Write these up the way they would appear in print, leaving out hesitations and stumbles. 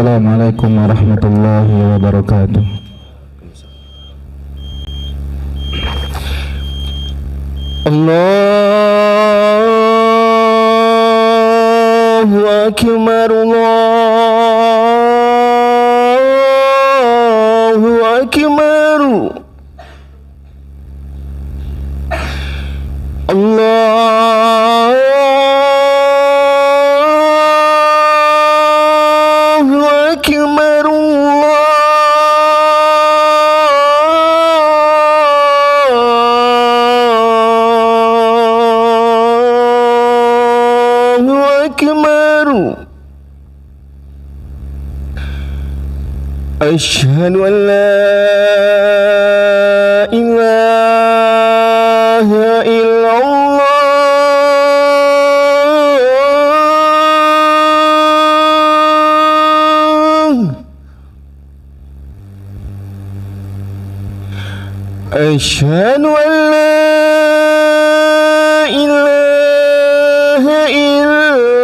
Assalamualaikum warahmatullahi wabarakatuh. Allahu Akbar, Allahu Akbar, Allahu Akbar, Allahu Akbar. Asyhadu an la ilaha illallah. Asyhadu an la ilaha illallah.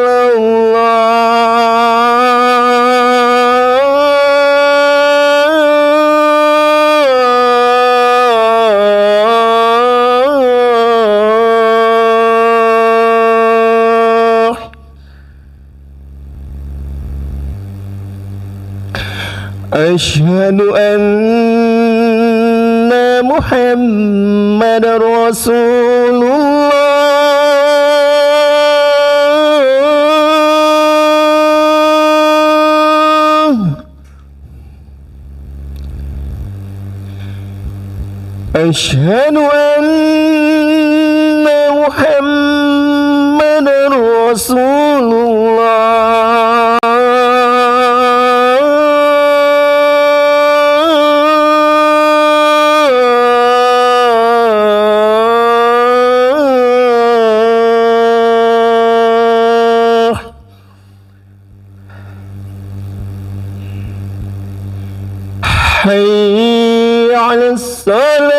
Asyhadu anna Muhammadar Rasulullah. Asyhadu anna Muhammadar Rasulullah. Hayya 'alas salah.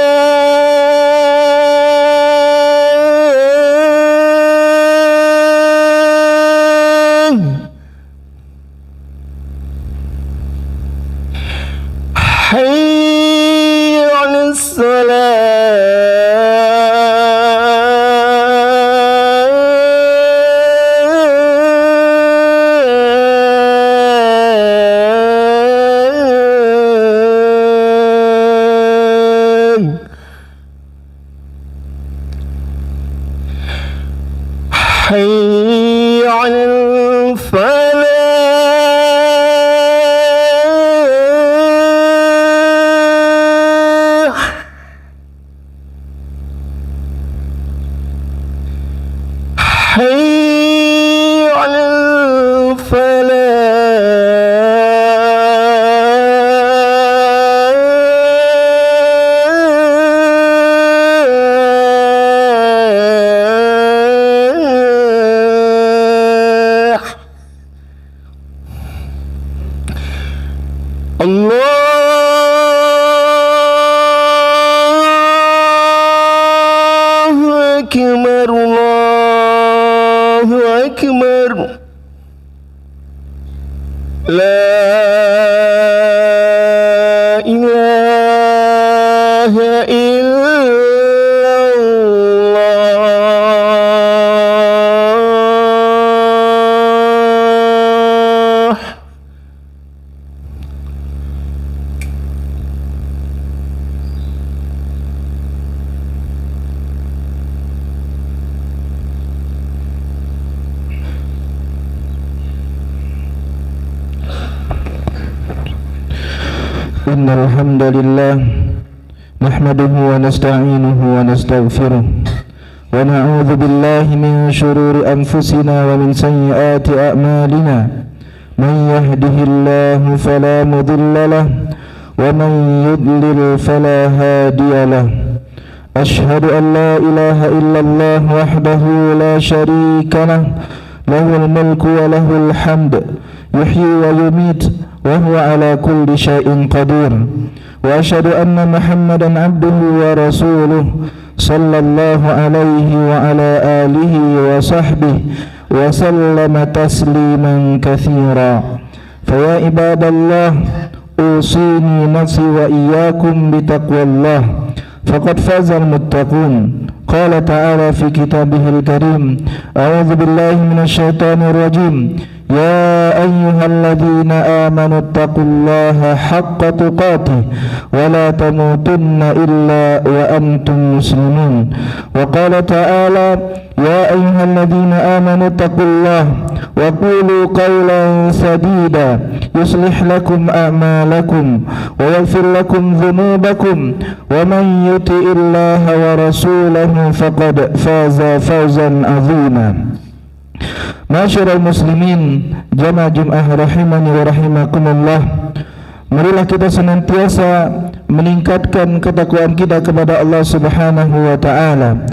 Hayya 'alas salah. Hayya 'alal falah. Hayya 'alal falah. Allahu Akbar, Allahu Akbar. La ilaha illallah. Innal hamdalillah nahmaduhu wa nasta'inuhu wa nastaghfiruh wa na'udzu billahi min shururi anfusina wa min sayyiati a'malina. Man yahdihillahu fala mudilla lahu wa man yudlil fala hadiya lahu. Ashhadu an la ilaha illallah wahdahu la syarika lahu, lahul mulku wa lahul hamd, yuhyi wa yumit wa huwa ala kulli syai'in qadir. Wa asyhadu anna Muhammadan abduhu wa rasuluh sallallahu alaihi wa ala alihi wa sahbihi wa sallama tasliman katsira. فيا عباد الله أوصيني نفسي وإياكم بتقوى الله فقد فاز المتقون. قال تعالى في كتابه الكريم: أعوذ بالله من الشيطان الرجيم. يا أيها الذين آمنوا اتقوا الله حق تقاته ولا تموتن إلا وأنتم مسلمون. وقال تعالى: يا أيها الذين آمنوا اتقوا الله وقولوا قولا سديدا يصلح لكم أعمالكم ويغفر لكم ذنوبكم ومن يطع الله ورسوله فقد فاز فوزا عظيما. Masyarul muslimin, jamaah Jumat rahimani wa rahimakumullah. Marilah kita senantiasa meningkatkan ketakwaan kita kepada Allah Subhanahu wa taala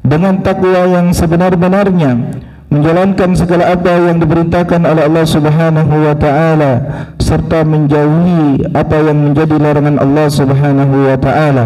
dengan takwa yang sebenar-benarnya, menjalankan segala apa yang diperintahkan oleh Allah Subhanahu wa taala serta menjauhi apa yang menjadi larangan Allah Subhanahu wa taala.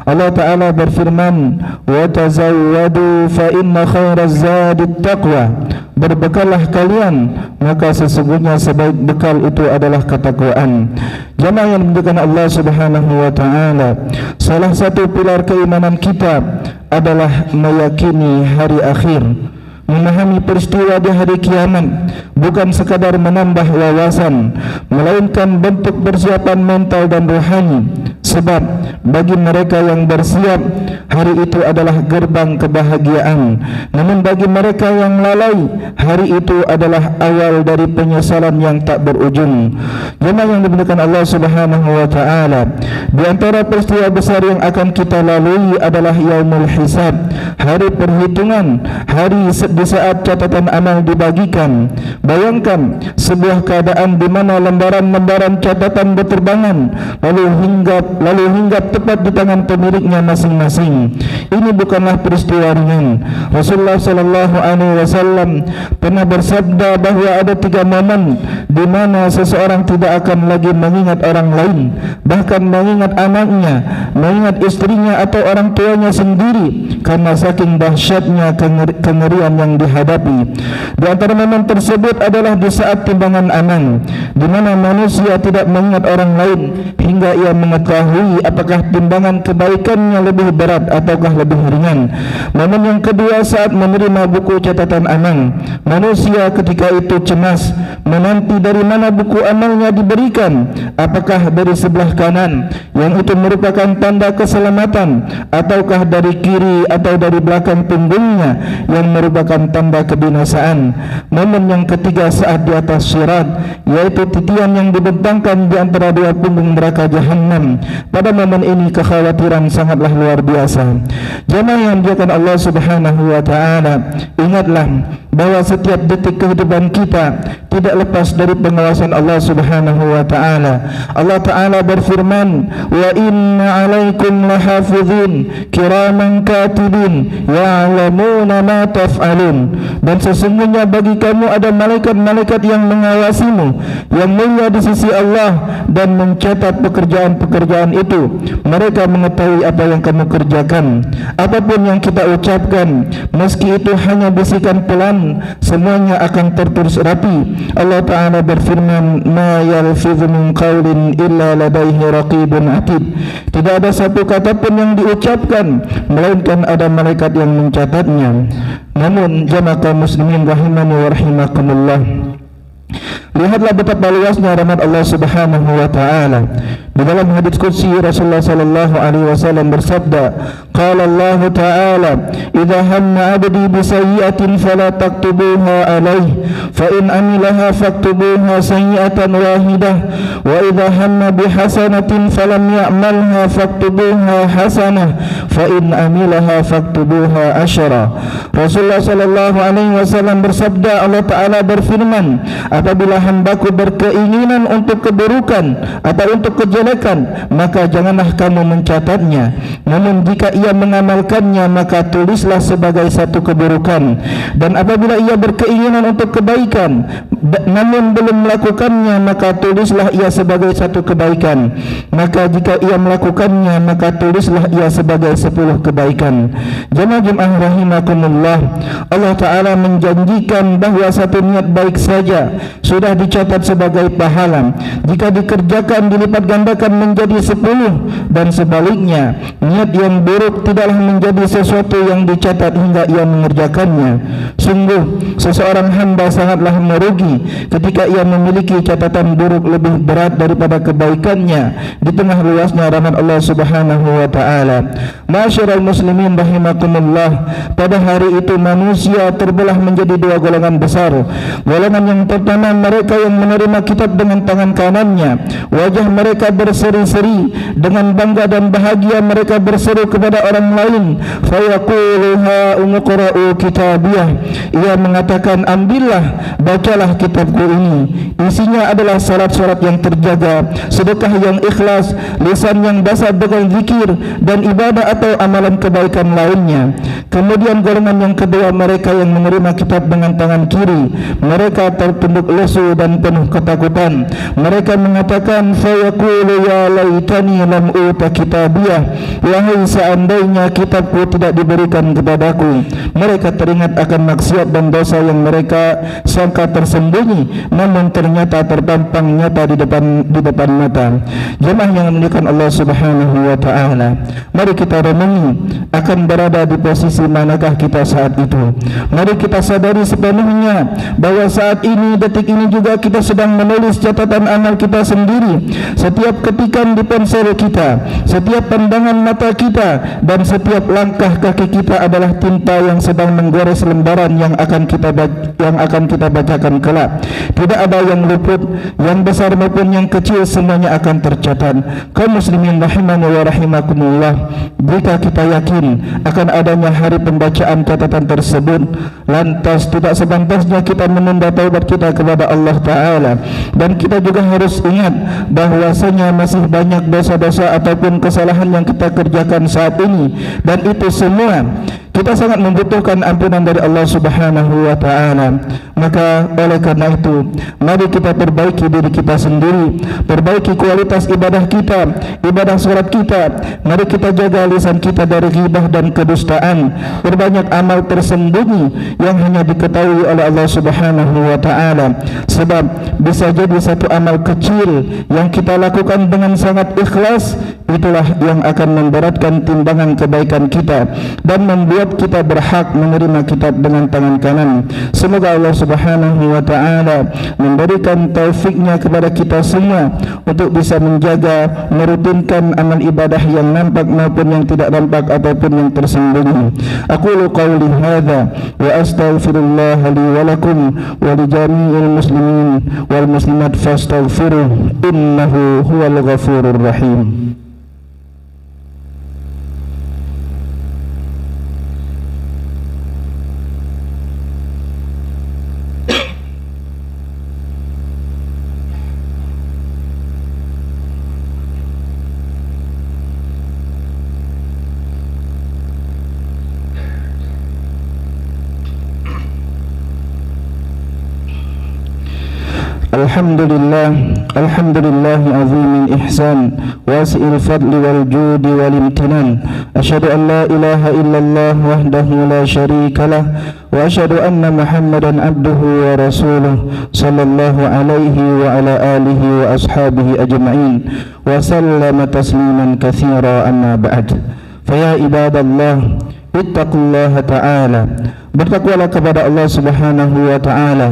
Allah taala berfirman: "Wa tazawwadu fa inna khairaz zadit taqwa." Berbekallah kalian, maka sesungguhnya sebaik bekal itu adalah ketakwaan. Jamaah yang dimuliakan Allah Subhanahu wa taala, salah satu pilar keimanan kita adalah meyakini hari akhir, memahami peristiwa di hari kiamat, bukan sekadar menambah wawasan, melainkan bentuk persiapan mental dan rohani. Sebab bagi mereka yang bersiap, hari itu adalah gerbang kebahagiaan. Namun bagi mereka yang lalai, hari itu adalah awal dari penyesalan yang tak berujung. Jemaah yang dimuliakan Allah Subhanahu wa taala, di antara peristiwa besar yang akan kita lalui adalah yaumul hisab, hari perhitungan, hari di saat catatan amal dibagikan. Bayangkan sebuah keadaan di mana lembaran-lembaran catatan berterbangan lalu hinggap tepat di tangan pemiliknya masing-masing. Ini bukanlah peristiwa ringan. Rasulullah sallallahu alaihi wasallam pernah bersabda bahwa ada 3 momen di mana seseorang tidak akan lagi mengingat orang lain, bahkan mengingat anaknya, mengingat istrinya atau orang tuanya sendiri, karena saking dahsyatnya kengerian yang dihadapi. Di antara momen tersebut adalah di saat timbangan amal, di mana manusia tidak mengingat orang lain hingga ia mengetahui apakah timbangan kebaikannya lebih berat ataukah lebih ringan. Momen yang kedua saat menerima buku catatan amal, manusia ketika itu cemas menanti dari mana buku amalnya diberikan, apakah dari sebelah kanan yang itu merupakan tanda keselamatan, ataukah dari kiri atau dari belakang punggungnya yang merupakan tanda kebinasaan. Momen yang ketiga saat di atas sirat, yaitu titian yang dibentangkan di antara 2 punggung neraka Jahannam. Pada momen ini kekhawatiran sangatlah luar biasa. Jemaah yang dimuliakan Allah Subhanahu wa taala, ingatlah bahwa setiap detik kehidupan kita tidak lepas dari pengawasan Allah Subhanahu wa taala. Allah taala berfirman: "Wa inna 'alaikum lahafizin kiraman katibin ya'lamuna ma taf'alun." Dan sesungguhnya bagi kamu ada malaikat-malaikat yang mengawasimu, yang mulia di sisi Allah dan mencatat pekerjaan-pekerjaan itu. Mereka mengetahui apa yang kamu kerjakan. Apapun yang kita ucapkan, meski itu hanya bisikan pelan, semuanya akan tertulis rapi. Allah Ta'ala berfirman: "Ma yalfidhu min qawlin illa ladaihi raqibun atid." Tidak ada satu kata pun yang diucapkan melainkan ada malaikat yang mencatatnya. Namun jamaah kaum muslimin rahimani wa rahimakumullah, lihatlah betapa luasnya rahmat Allah Subhanahu wa taala. Di dalam hadis qudsi Rasulullah sallallahu alaihi wasallam bersabda, qala Allah taala, "Idza hamma 'abdi bi sayyi'atin fala taktubuha alaihi, fa in amilaha faktubuha sayyi'atan wahidah, wa idza hamma bi hasanatin falam ya'malha faktubuha hasanah, fa in amilaha faktubuha asyara." Rasulullah sallallahu alaihi wasallam bersabda, Allah taala berfirman, apabila hambaku berkeinginan untuk keburukan atau untuk kejelekan, maka janganlah kamu mencatatnya. Namun jika ia mengamalkannya, maka tulislah sebagai satu keburukan. Dan apabila ia berkeinginan untuk kebaikan namun belum melakukannya, maka tulislah ia sebagai satu kebaikan. Maka jika ia melakukannya, maka tulislah ia sebagai 10 kebaikan. Jemaah rahimakumullah, Allah Ta'ala menjanjikan bahwa satu niat baik saja sudah dicatat sebagai pahala. Jika dikerjakan dilipat gandakan menjadi 10, dan sebaliknya niat yang buruk tidaklah menjadi sesuatu yang dicatat hingga ia mengerjakannya. Sungguh seseorang hamba sangatlah merugi ketika ia memiliki catatan buruk lebih berat daripada kebaikannya di tengah luasnya rahmat Allah Subhanahu wa taala. Masyarul muslimin rahimakumullah, pada hari itu manusia terbelah menjadi dua golongan besar. Golongan yang pertama, mereka yang menerima kitab dengan tangan kanannya, wajah mereka berseri-seri dengan bangga dan bahagia. Mereka berseru kepada orang lain, fayaqulu ha umqra'u kitabiyah, ia mengatakan, ambillah, bacalah kitabku ini. Isinya adalah salat-salat yang terjaga, sedekah yang ikhlas, lisan yang basah dengan zikir dan ibadah atau amalan kebaikan lainnya. Kemudian golongan yang kedua, mereka yang menerima kitab dengan tangan kiri, mereka tertunduk lesu dan penuh ketakutan. Mereka mengatakan, fayaqulu ya laitani lam uta kitabiyah, wahai seandainya kitabku tidak diberikan kepadaku. Mereka teringat akan maksiat dan dosa yang mereka sangka tersembunyi, namun ternyata terpampang nyata di depan mata. Jemaah yang memuliakan Allah Subhanahu wa taala, mari kita renungi akan berada di posisi manakah kita saat itu. Mari kita sadari sepenuhnya bahwa saat ini, detik ini juga kita sedang menulis catatan amal kita sendiri. Setiap ketikan di ponsel kita, setiap pandangan mata kita, dan setiap langkah kaki kita adalah tinta yang sedang menggores lembaran yang akan kita bacakan kelak. Tidak ada yang luput, yang besar maupun yang kecil, semuanya akan tercatat. Kaum muslimin rahimani wa rahimakumullah, jika kita yakin akan adanya hari pembacaan catatan tersebut, lantas tidak sepantasnya kita menunda taubat kita kepada Allah Ta'ala. Dan kita juga harus ingat bahwasanya masih banyak dosa-dosa ataupun kesalahan yang kita kerjakan saat ini, dan itu semua kita sangat membutuhkan ampunan dari Allah Subhanahu wa taala. Maka oleh karena itu, mari kita perbaiki diri kita sendiri, perbaiki kualitas ibadah kita, ibadah salat kita. Mari kita jaga lisan kita dari ghibah dan kedustaan, perbanyak amal tersembunyi yang hanya diketahui oleh Allah Subhanahu wa taala. Sebab bisa jadi satu amal kecil yang kita lakukan dengan sangat ikhlas, itulah yang akan memberatkan timbangan kebaikan kita dan membuat kita berhak menerima kitab dengan tangan kanan. Semoga Allah Subhanahu wa taala memberikan taufiknya kepada kita semua untuk bisa menjaga, merutinkan amal ibadah yang nampak maupun yang tidak nampak ataupun yang tersembunyi. Aqulu qawli hadza wa astaghfirullah li wa lakum wa li jami'il muslimin wal muslimat fastaghfiruh, innahu huwal ghafurur rahim. Alhamdulillah azimil ihsan wasi'il fadli wal judi wal imtinan. Asyhadu an la ilaha illallah wahdahu la syarika lah, wa asyhadu anna Muhammadan abduhu wa rasuluh sallallahu alaihi wa ala alihi wa ashabihi ajma'in wa sallama tasliman katsira, amma ba'd. Fa ya ibadallah, ittaqullaha ta'ala, bertakwalah kepada Allah Subhanahu wa ta'ala,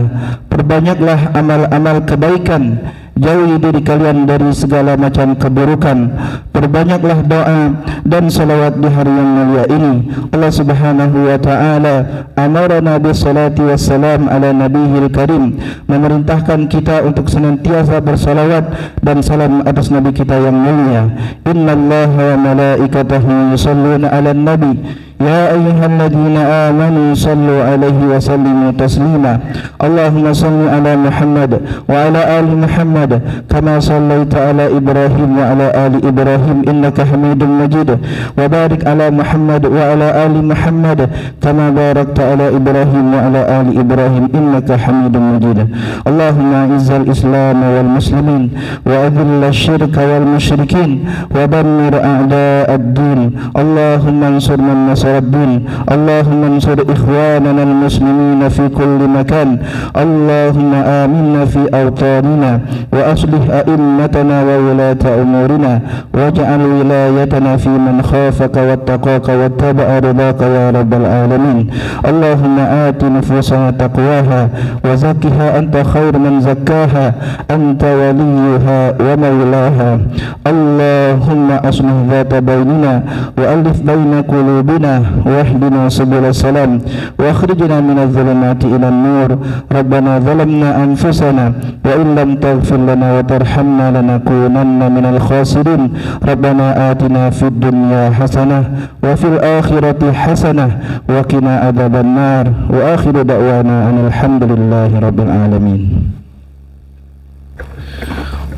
perbanyaklah amal-amal kebaikan, jauhi diri kalian dari segala macam keburukan, perbanyaklah doa dan salawat di hari yang mulia ini. Allah Subhanahu wa ta'ala amarana bisalati wassalam ala nabiyil karim, memerintahkan kita untuk senantiasa bersalawat dan salam atas nabi kita yang mulia. Innallaha wa malaikatahu yusalluna ala nabi ya ayyuhalladzina amanu sallu alaihi wa sallimu taslima. Allahumma salli ala Muhammad wa ala ali Muhammad kama sallaita ala Ibrahim wa ala ali Ibrahim innaka Hamidum Majid, wa barik ala Muhammad wa ala ali Muhammad kama barakta ala Ibrahim wa ala ali Ibrahim innaka Hamidum Majid. Allahumma izzal Islam wal muslimin wa adhil syirka wal musyrikin wa dammir a'da'ad din. Allahumma ansur man nasara الدين. اللهم انصر إخواننا المسلمين في كل مكان. اللهم آمنا في أوطاننا وأصلح أئمتنا وولاة أمورنا واجعل ولايتنا في من خافك واتقاك واتبع رضاك يا رب العالمين. اللهم آت نفوسنا تقواها وزكها أنت خير من زكاها أنت وليها ومولاها. اللهم أصلح ذات بيننا وألف بين قلوبنا واهدنا سبل السلام واخرجنا من الظلمات إلى النور. ربنا ظلمنا أنفسنا وإن لم تغفر لنا وترحمنا لنكونن من الخاسرين. ربنا آتنا في الدنيا حسنة وفي الآخرة حسنة وقنا عذاب النار. وآخر دعوانا أن الحمد لله رب العالمين.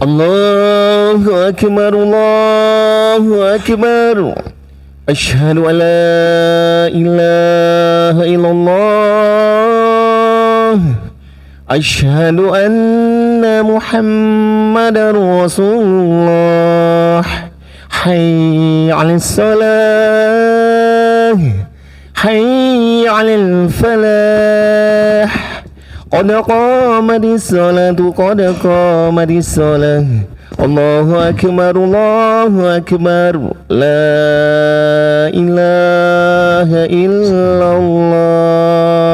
الله أكبر الله أكبر. أشهد أن لا إله إلا الله. أشهد أن محمدا رسول الله. حي على الصلاة حي على الفلاح. قد قامت الصلاة قد قامت الصلاة. الله أكبر الله أكبر. لا إله إلا الله.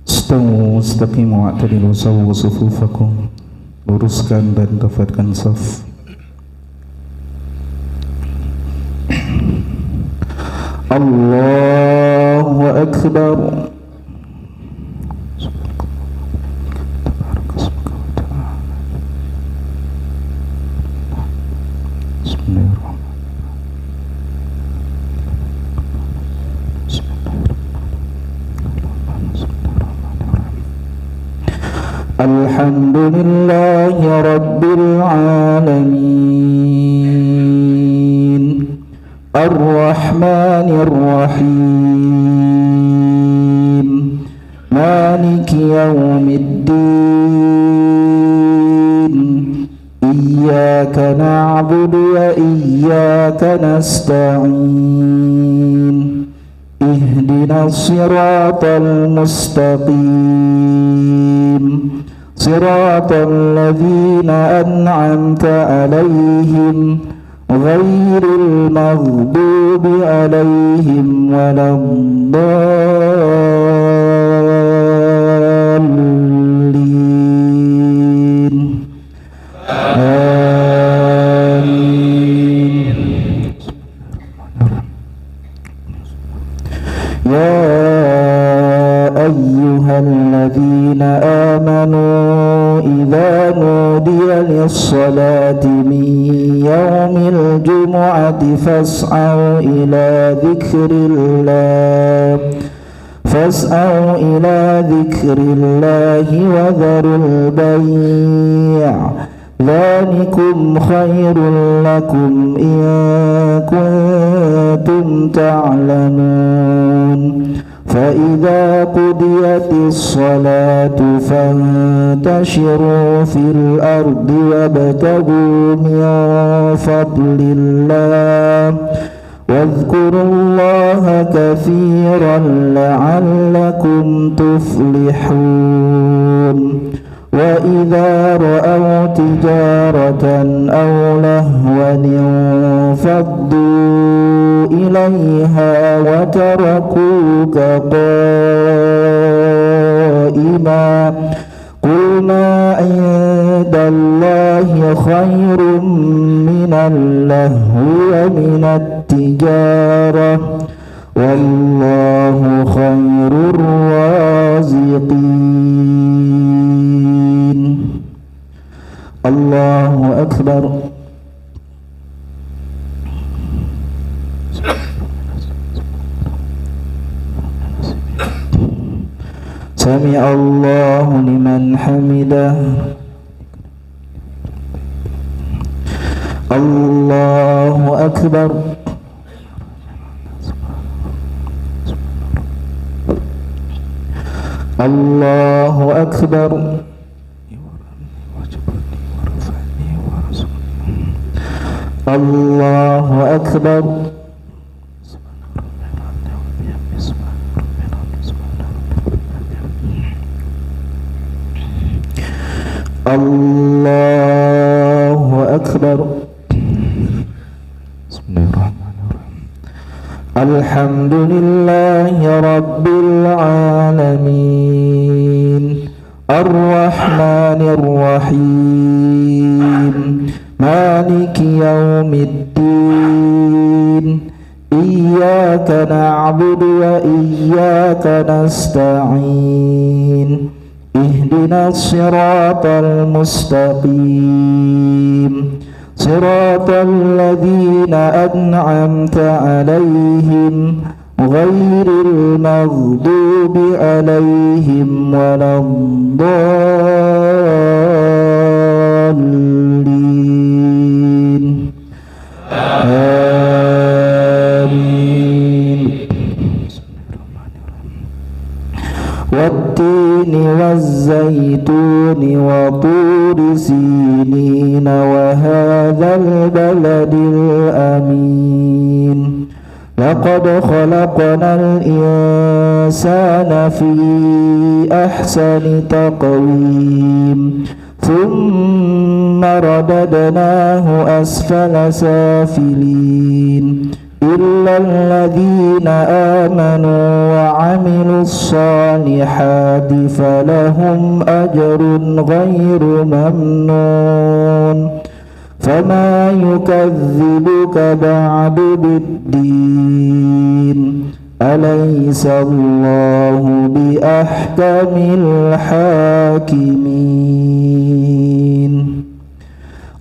Istawu istaqimu wa'tadilu sawwu sufufakum. Luruskan dan rapatkan saf. Allahu Akbar. Alhamdulillahi Rabbil Alamin. Ar-Rahmanir Rahim. Maliki Yawmiddin. Iyyaka na'budu wa iyyaka nasta'in. Ihdinas siratal mustaqim. Siratal ladzina an'amta 'alaihim ghairil maghdubi 'alaihim waladdallin. Amin. Ya ayyuhalladzina amanu idza nudiya lis-salati min yaumil jumu'ati fas'au ila dzikrillahi wa dharul bay'. Dzalikum khairul lakum in kuntum ta'lamun. فإذا قضيت الصلاة فانتشروا في الأرض وابتغوا من فضل الله واذكروا الله كثيرا لعلكم تفلحون. وإذا رأوا تجارة أو لهوا انفضوا إليها وتركوك قائما. قل ما عند الله خير من اللهو ومن التجارة والله خير الرازقين. الله أكبر. سمع الله لمن حمده. الله أكبر. الله أكبر. الله أكبر. Allahu Akbar. Bismillahirrahmanirrahim. Alhamdulillahi Rabbil Alamin, Ar-Rahmanir Rahim, Maliki Yawmiddin, Iyyaka na'budu wa iyyaka nasta'in, Ihdinas siratal mustaqim, Siratal ladzina an'amta 'alaihim ghairil maghdubi 'alaihim waladdallin. Amin. Wattini wazzaituni wa turi sinin wa hadzal baladil amin. Laqad khalaqnal insana fi ahsani taqwim, thumma radadnahu asfala safilin, إلا الذين آمنوا وعملوا الصالحات فلهم أجر غير ممنون. فما يكذبك بعد بالدين، أليس الله بأحكم الحاكمين.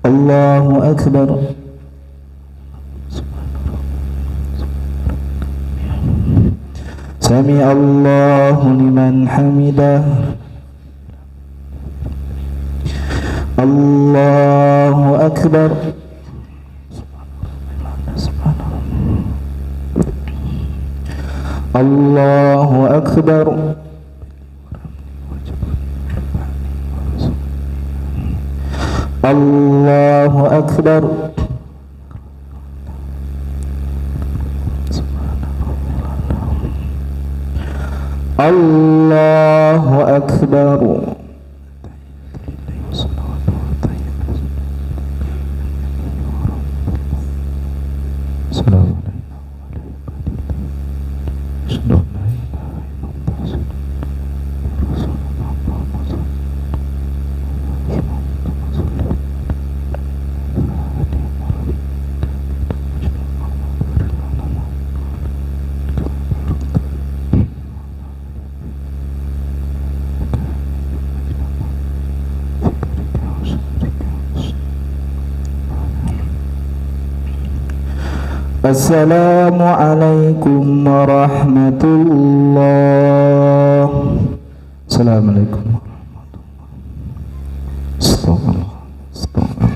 الله أكبر. Sami Allahu liman hamidah. Allahu Akbar. Allahu Akbar. Allahu Akbar. Allahu Akbar. Assalamualaikum warahmatullahi. Assalamualaikum warahmatullahi. Astagfirullah.